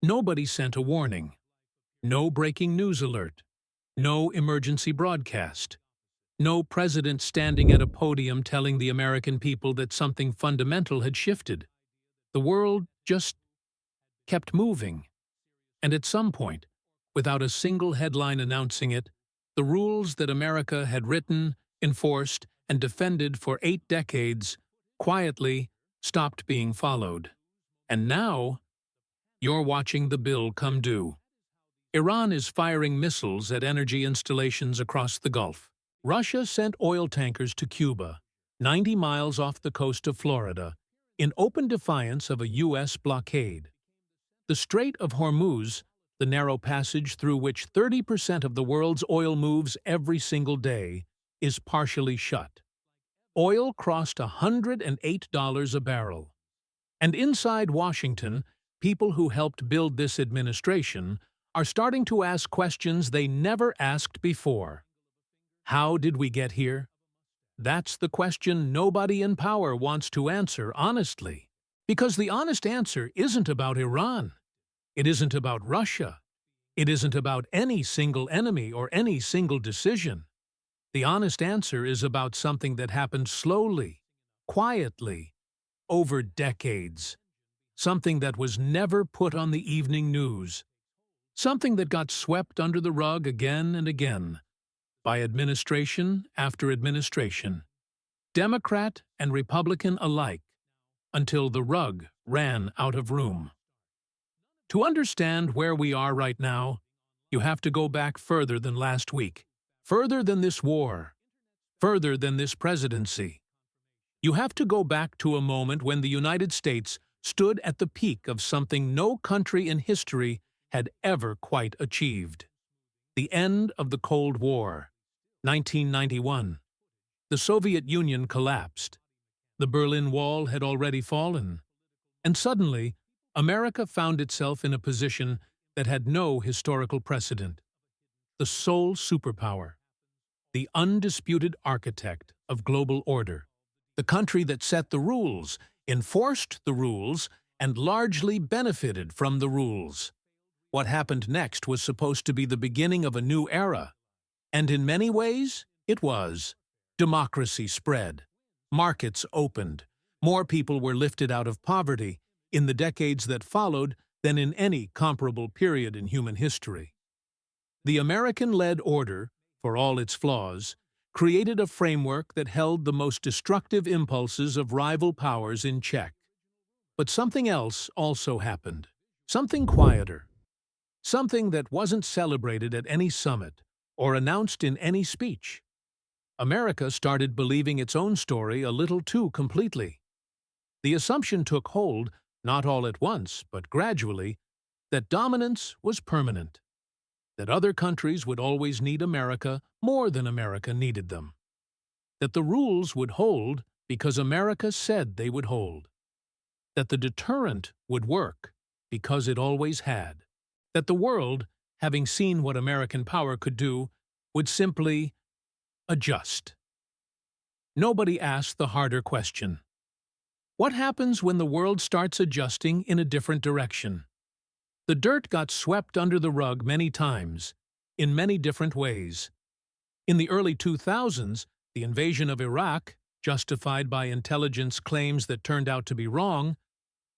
Nobody sent a warning. No breaking news alert. No emergency broadcast. No president standing at a podium telling the American people that something fundamental had shifted. The world just kept moving. And at some point, without a single headline announcing it, the rules that America had written, enforced, and defended for 8 decades quietly stopped being followed. And now, you're watching the bill come due. Iran is firing missiles at energy installations across the Gulf. Russia sent oil tankers to Cuba, 90 miles off the coast of Florida, in open defiance of a U.S. blockade. The Strait of Hormuz, the narrow passage through which 30% of the world's oil moves every single day, is partially shut. Oil crossed $108 a barrel. And inside Washington, people who helped build this administration are starting to ask questions they never asked before. How did we get here? That's the question nobody in power wants to answer honestly. Because the honest answer isn't about Iran. It isn't about Russia. It isn't about any single enemy or any single decision. The honest answer is about something that happened slowly, quietly, over decades. Something that was never put on the evening news. Something that got swept under the rug again and again, by administration after administration, Democrat and Republican alike, until the rug ran out of room. To understand where we are right now, you have to go back further than last week, further than this war, further than this presidency. You have to go back to a moment when the United States stood at the peak of something no country in history had ever quite achieved. The end of the Cold War, 1991. The Soviet Union collapsed. The Berlin Wall had already fallen. And suddenly, America found itself in a position that had no historical precedent. The sole superpower. The undisputed architect of global order. The country that set the rules, enforced the rules, and largely benefited from the rules. What happened next was supposed to be the beginning of a new era. And in many ways, it was. Democracy spread. Markets opened. More people were lifted out of poverty in the decades that followed than in any comparable period in human history. The American-led order, for all its flaws, created a framework that held the most destructive impulses of rival powers in check. But something else also happened. Something quieter. Something that wasn't celebrated at any summit or announced in any speech. America started believing its own story a little too completely. The assumption took hold, not all at once, but gradually, that dominance was permanent. That other countries would always need America more than America needed them. That the rules would hold because America said they would hold. That the deterrent would work because it always had. That the world, having seen what American power could do, would simply adjust. Nobody asked the harder question. What happens when the world starts adjusting in a different direction? The dirt got swept under the rug many times, in many different ways. In the early 2000s, the invasion of Iraq, justified by intelligence claims that turned out to be wrong,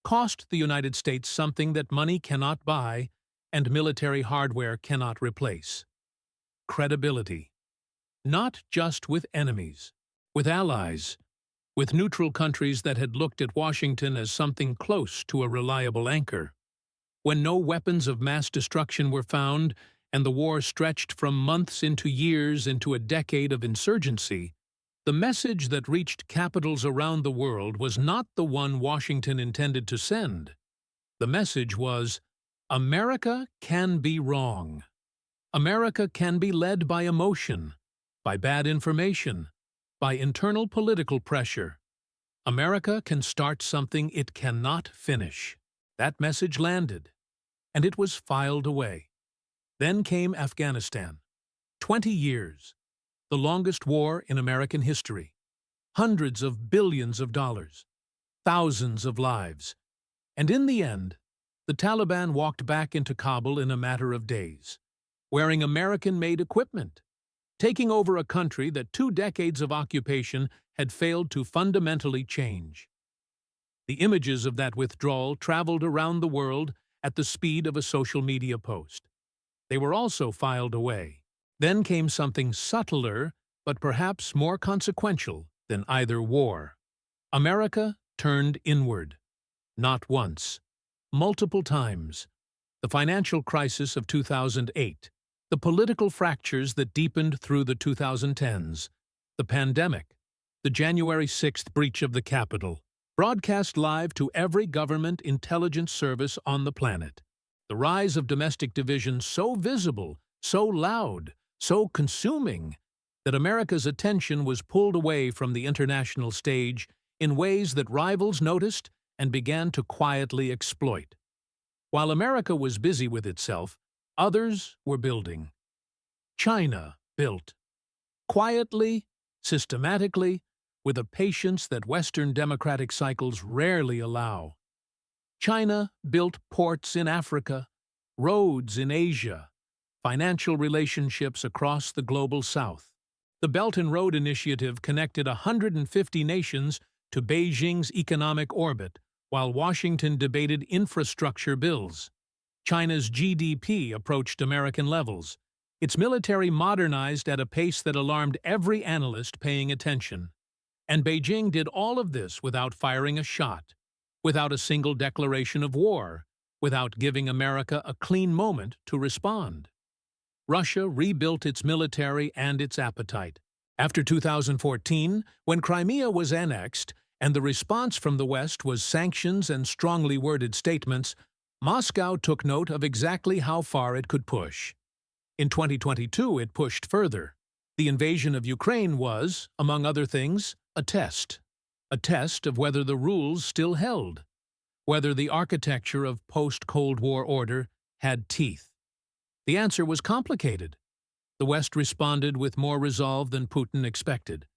cost the United States something that money cannot buy and military hardware cannot replace. Credibility. Not just with enemies, with allies, with neutral countries that had looked at Washington as something close to a reliable anchor. When no weapons of mass destruction were found and the war stretched from months into years into a decade of insurgency, the message that reached capitals around the world was not the one Washington intended to send. The message was, America can be wrong. America can be led by emotion, by bad information, by internal political pressure. America can start something it cannot finish. That message landed, and it was filed away. Then came Afghanistan. 20 years, the longest war in American history. Hundreds of billions of dollars, thousands of lives. And in the end, the Taliban walked back into Kabul in a matter of days, wearing American-made equipment, taking over a country that 2 decades of occupation had failed to fundamentally change. The images of that withdrawal traveled around the world at the speed of a social media post. They were also filed away. Then came something subtler, but perhaps more consequential than either war. America turned inward. Not once. Multiple times. The financial crisis of 2008. The political fractures that deepened through the 2010s. The pandemic. The January 6th breach of the Capitol. Broadcast live to every government intelligence service on the planet. The rise of domestic division so visible, so loud, so consuming, that America's attention was pulled away from the international stage in ways that rivals noticed and began to quietly exploit. While America was busy with itself, others were building. China built. Quietly, systematically, with a patience that Western democratic cycles rarely allow. China built ports in Africa, roads in Asia, financial relationships across the global South. The Belt and Road Initiative connected 150 nations to Beijing's economic orbit, while Washington debated infrastructure bills. China's GDP approached American levels. Its military modernized at a pace that alarmed every analyst paying attention. And Beijing did all of this without firing a shot, without a single declaration of war, without giving America a clean moment to respond. Russia rebuilt its military and its appetite. After 2014, when Crimea was annexed, and the response from the West was sanctions and strongly worded statements, Moscow took note of exactly how far it could push. In 2022, it pushed further. The invasion of Ukraine was, among other things, a test of whether the rules still held, whether the architecture of post-Cold War order had teeth. The answer was complicated. The West responded with more resolve than Putin expected.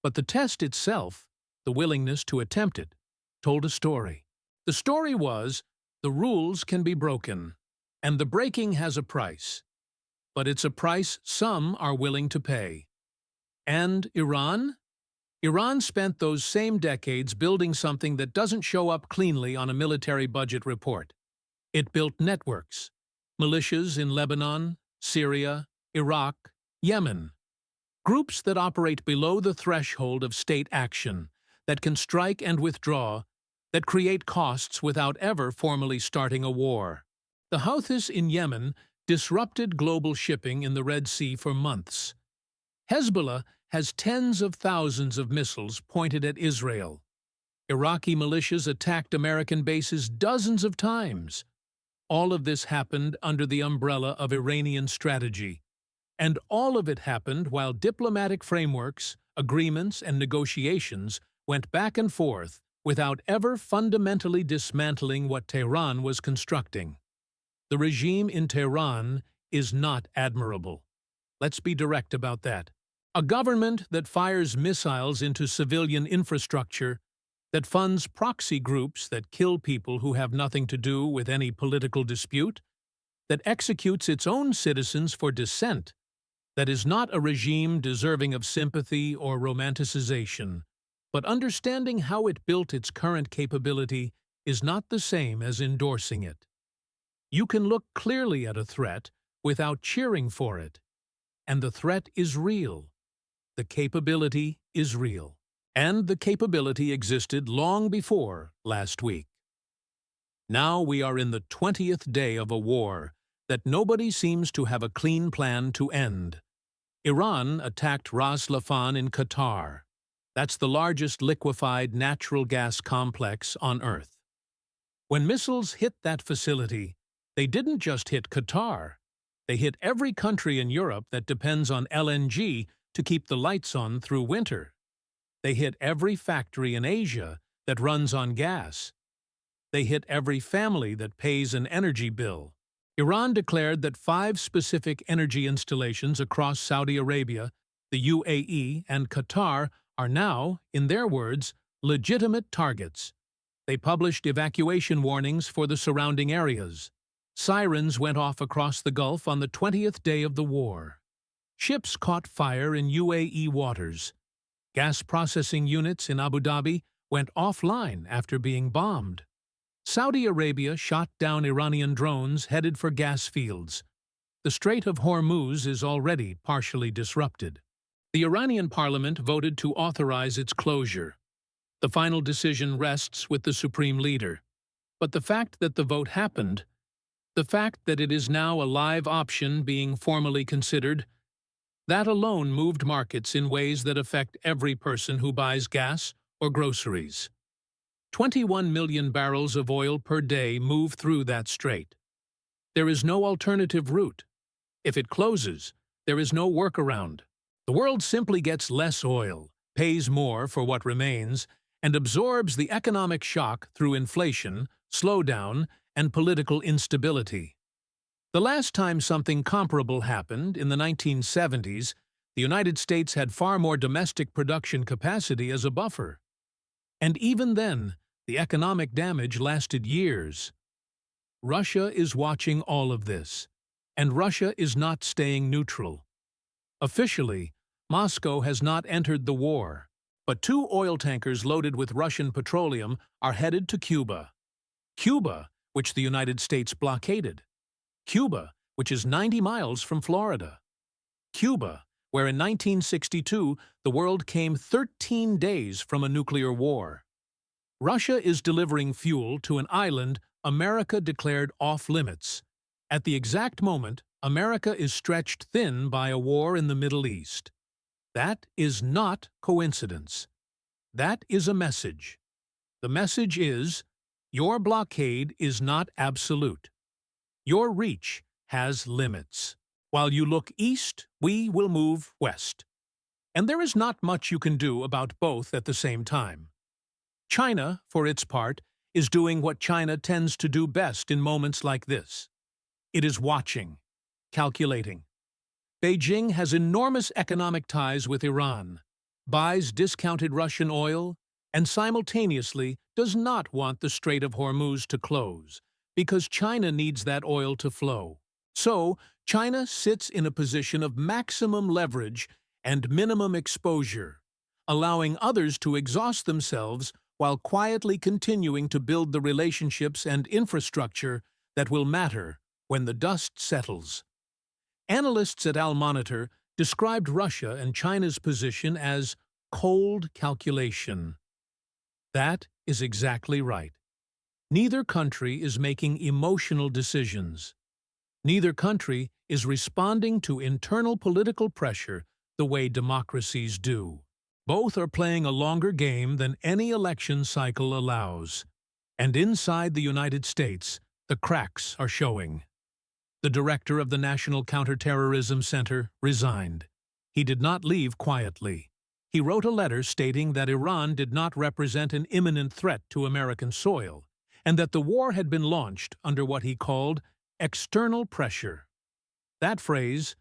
But the test itself, the willingness to attempt it, told a story. The story was, the rules can be broken, and the breaking has a price. But it's a price some are willing to pay. And Iran? Iran spent those same decades building something that doesn't show up cleanly on a military budget report. It built networks. Militias in Lebanon, Syria, Iraq, Yemen. Groups that operate below the threshold of state action, that can strike and withdraw, that create costs without ever formally starting a war. The Houthis in Yemen disrupted global shipping in the Red Sea for months. Hezbollah has tens of thousands of missiles pointed at Israel. Iraqi militias attacked American bases dozens of times. All of this happened under the umbrella of Iranian strategy. And all of it happened while diplomatic frameworks, agreements, and negotiations went back and forth without ever fundamentally dismantling what Tehran was constructing. The regime in Tehran is not admirable. Let's be direct about that. A government that fires missiles into civilian infrastructure, that funds proxy groups that kill people who have nothing to do with any political dispute, that executes its own citizens for dissent, that is not a regime deserving of sympathy or romanticization, but understanding how it built its current capability is not the same as endorsing it. You can look clearly at a threat without cheering for it, and the threat is real. The capability is real. And the capability existed long before last week. Now we are in the 20th day of a war that nobody seems to have a clean plan to end. Iran attacked Ras Laffan in Qatar. That's the largest liquefied natural gas complex on Earth. When missiles hit that facility, they didn't just hit Qatar. They hit every country in Europe that depends on LNG to keep the lights on through winter. They hit every factory in Asia that runs on gas. They hit every family that pays an energy bill. Iran declared that 5 specific energy installations across Saudi Arabia, the UAE, and Qatar are now, in their words, legitimate targets. They published evacuation warnings for the surrounding areas. Sirens went off across the Gulf on the 20th day of the war. Ships caught fire in UAE waters. Gas processing units in Abu Dhabi went offline after being bombed. Saudi Arabia shot down Iranian drones headed for gas fields. The Strait of Hormuz is already partially disrupted. The Iranian parliament voted to authorize its closure. The final decision rests with the supreme leader. But the fact that the vote happened, the fact that it is now a live option being formally considered, that alone moved markets in ways that affect every person who buys gas or groceries. 21 million barrels of oil per day move through that strait. There is no alternative route. If it closes, there is no workaround. The world simply gets less oil, pays more for what remains, and absorbs the economic shock through inflation, slowdown, and political instability. The last time something comparable happened, in the 1970s, the United States had far more domestic production capacity as a buffer. And even then, the economic damage lasted years. Russia is watching all of this, and Russia is not staying neutral. Officially, Moscow has not entered the war, but 2 oil tankers loaded with Russian petroleum are headed to Cuba. Cuba, which the United States blockaded. Cuba, which is 90 miles from Florida. Cuba, where in 1962 the world came 13 days from a nuclear war. Russia is delivering fuel to an island America declared off-limits. At the exact moment, America is stretched thin by a war in the Middle East. That is not coincidence. That is a message. The message is, your blockade is not absolute. Your reach has limits. While you look east, we will move west. And there is not much you can do about both at the same time. China, for its part, is doing what China tends to do best in moments like this. It is watching, calculating. Beijing has enormous economic ties with Iran, buys discounted Russian oil, and simultaneously does not want the Strait of Hormuz to close, because China needs that oil to flow. So, China sits in a position of maximum leverage and minimum exposure, allowing others to exhaust themselves while quietly continuing to build the relationships and infrastructure that will matter when the dust settles. Analysts at Al-Monitor described Russia and China's position as cold calculation. That is exactly right. Neither country is making emotional decisions. Neither country is responding to internal political pressure the way democracies do. Both are playing a longer game than any election cycle allows. And inside the United States, the cracks are showing. The director of the National Counterterrorism Center resigned. He did not leave quietly. He wrote a letter stating that Iran did not represent an imminent threat to American soil, and that the war had been launched under what he called external pressure. That phrase,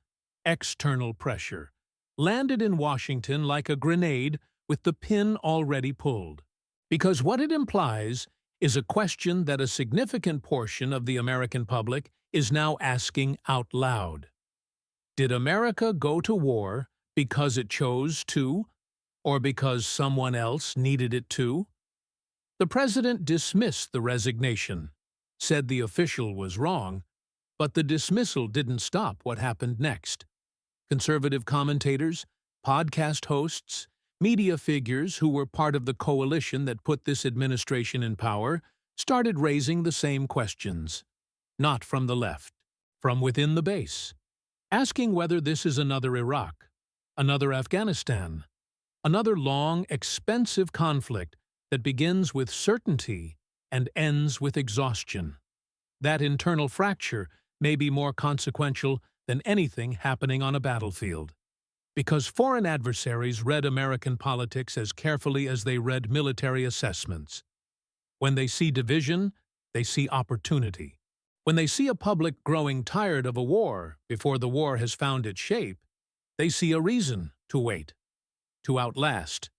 external pressure, landed in Washington like a grenade with the pin already pulled. Because what it implies is a question that a significant portion of the American public is now asking out loud. Did America go to war because it chose to, or because someone else needed it to? The president dismissed the resignation, said the official was wrong, but the dismissal didn't stop what happened next. Conservative commentators, podcast hosts, media figures who were part of the coalition that put this administration in power started raising the same questions. Not from the left, from within the base, asking whether this is another Iraq, another Afghanistan, another long, expensive conflict that begins with certainty and ends with exhaustion. That internal fracture may be more consequential than anything happening on a battlefield, because foreign adversaries read American politics as carefully as they read military assessments. When they see division, they see opportunity. When they see a public growing tired of a war before the war has found its shape, they see a reason to wait, to outlast,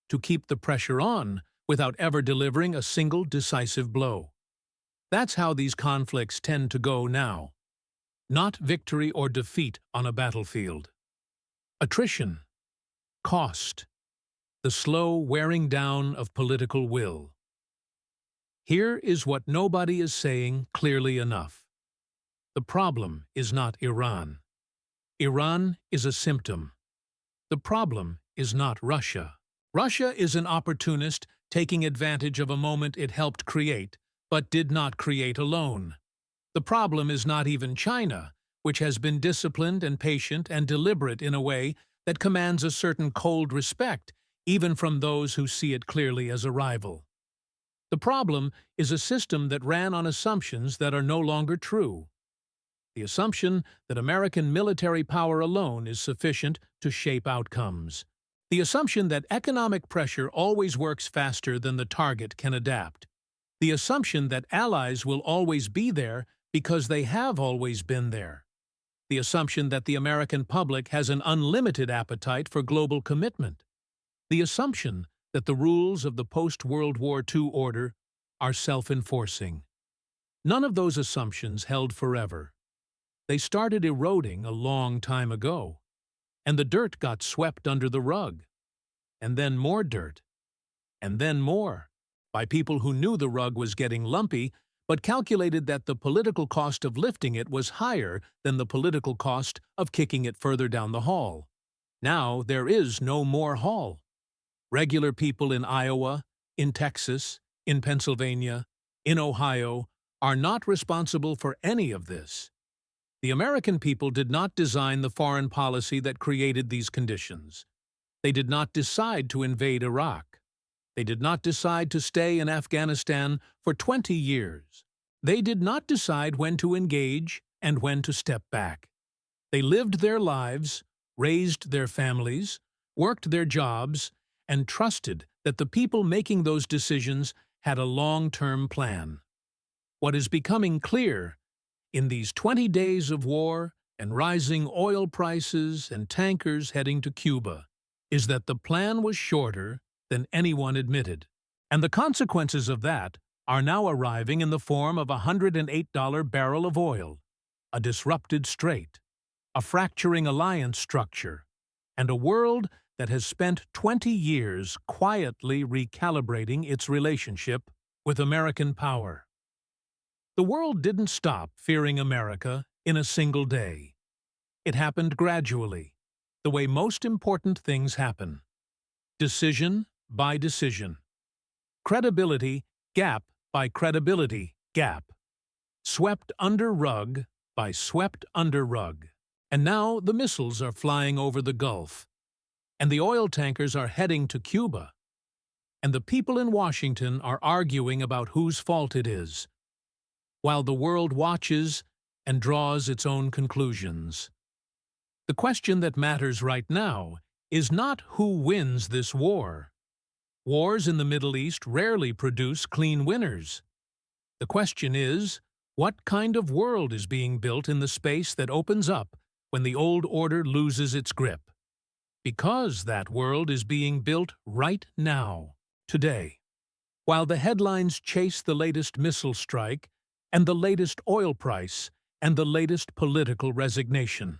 to keep the pressure on without ever delivering a single decisive blow. That's how these conflicts tend to go now. Not victory or defeat on a battlefield. Attrition, cost, the slow wearing down of political will. Here is what nobody is saying clearly enough. The problem is not Iran. Iran is a symptom. The problem is not Russia. Russia is an opportunist taking advantage of a moment it helped create, but did not create alone. The problem is not even China, which has been disciplined and patient and deliberate in a way that commands a certain cold respect, even from those who see it clearly as a rival. The problem is a system that ran on assumptions that are no longer true. The assumption that American military power alone is sufficient to shape outcomes. The assumption that economic pressure always works faster than the target can adapt. The assumption that allies will always be there because they have always been there. The assumption that the American public has an unlimited appetite for global commitment. The assumption that the rules of the post-World War II order are self-enforcing. None of those assumptions held forever. They started eroding a long time ago, and the dirt got swept under the rug. And then more dirt. And then more, by people who knew the rug was getting lumpy, but calculated that the political cost of lifting it was higher than the political cost of kicking it further down the hall. Now there is no more hall. Regular people in Iowa, in Texas, in Pennsylvania, in Ohio, are not responsible for any of this. The American people did not design the foreign policy that created these conditions. They did not decide to invade Iraq. They did not decide to stay in Afghanistan for 20 years. They did not decide when to engage and when to step back. They lived their lives, raised their families, worked their jobs, and trusted that the people making those decisions had a long-term plan. What is becoming clear in these 20 days of war and rising oil prices and tankers heading to Cuba is that the plan was shorter than anyone admitted. And the consequences of that are now arriving in the form of a $108 barrel of oil, a disrupted strait, a fracturing alliance structure, and a world that has spent 20 years quietly recalibrating its relationship with American power. The world didn't stop fearing America in a single day. It happened gradually, the way most important things happen. Decision by decision. Credibility gap by credibility gap. Swept under rug by swept under rug. And now the missiles are flying over the Gulf. And the oil tankers are heading to Cuba. And the people in Washington are arguing about whose fault it is, while the world watches and draws its own conclusions. The question that matters right now is not who wins this war. Wars in the Middle East rarely produce clean winners. The question is, what kind of world is being built in the space that opens up when the old order loses its grip? Because that world is being built right now, today. While the headlines chase the latest missile strike and the latest oil price and the latest political resignation.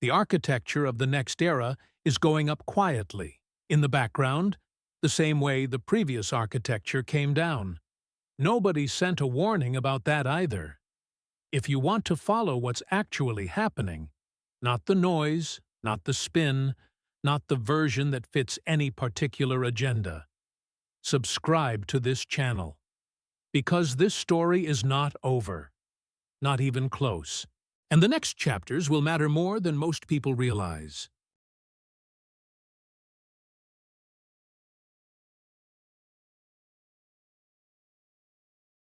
The architecture of the next era is going up quietly, in the background, the same way the previous architecture came down. Nobody sent a warning about that either. If you want to follow what's actually happening, not the noise, not the spin, not the version that fits any particular agenda, subscribe to this channel. Because this story is not over, not even close. And the next chapters will matter more than most people realize.